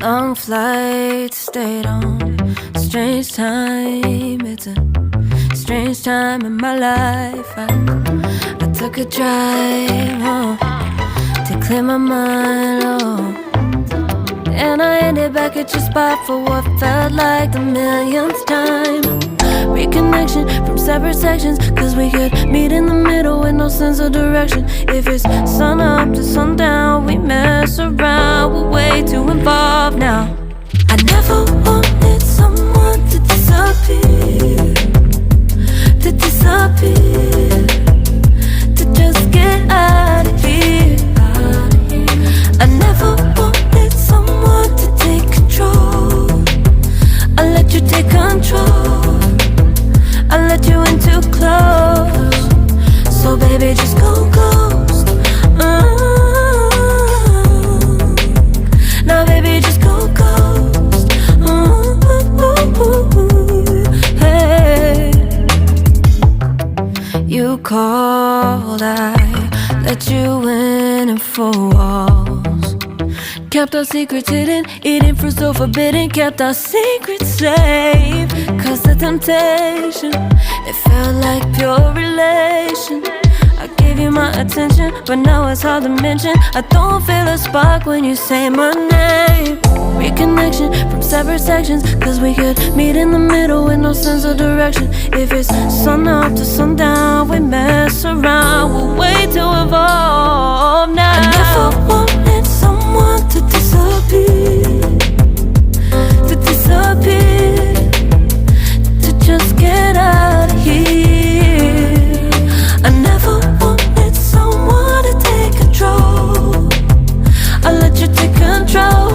Long flight, stayed on strange time. It's a strange time in my life. I took a drive home to clear my mind, and I ended back at your spot for what felt like the millionth time. Reconnection from separate sections, cause we could meet in the middle with no sense of direction. If it's sun up to sundown, we mess around, we're way too involved now. I never wanted someone to disappear, to disappear, to just get out of here. I never wanted someone to take control. I let you take control, I let you in too close. So baby, just go ghost. Now baby, just go ghost. Hey, you called, I let you in and 4 walls. Kept our secrets hidden, eating fruit so forbidden. Kept our secrets safe, cause the temptation, it felt like pure relation. I gave you my attention, but now it's hard to mention. I don't feel a spark when you say my name. Reconnection from separate sections, cause we could meet in the middle with no sense of direction. If it's sun up to sundown, we mess around, we're way too involved now. I never wanted someone to disappear, to disappear, to just get out of here. I never wanted someone to take control. I let you take control,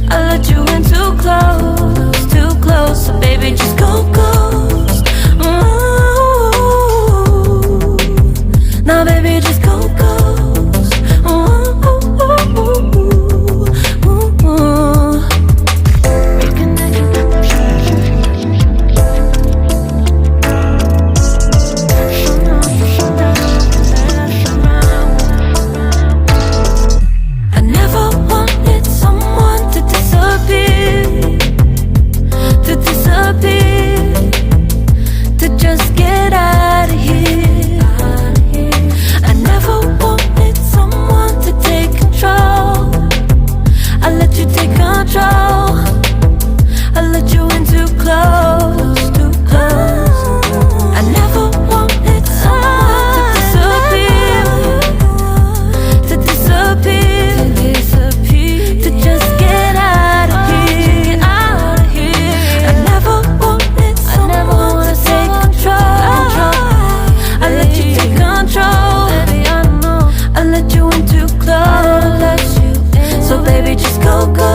I let you in too close, so baby, just go ghost. Now baby, just go ghost. I never wanted someone to disappear, to disappear, to just get out of here. I never wanted someone to take control. I let you take control, I let you in too close, too close. I never wanted someone to disappear, to disappear, to just get out of here, get out of here. I never wanted someone to take control. I let you take control, baby, I know. I let you in too close, so baby, just go, go.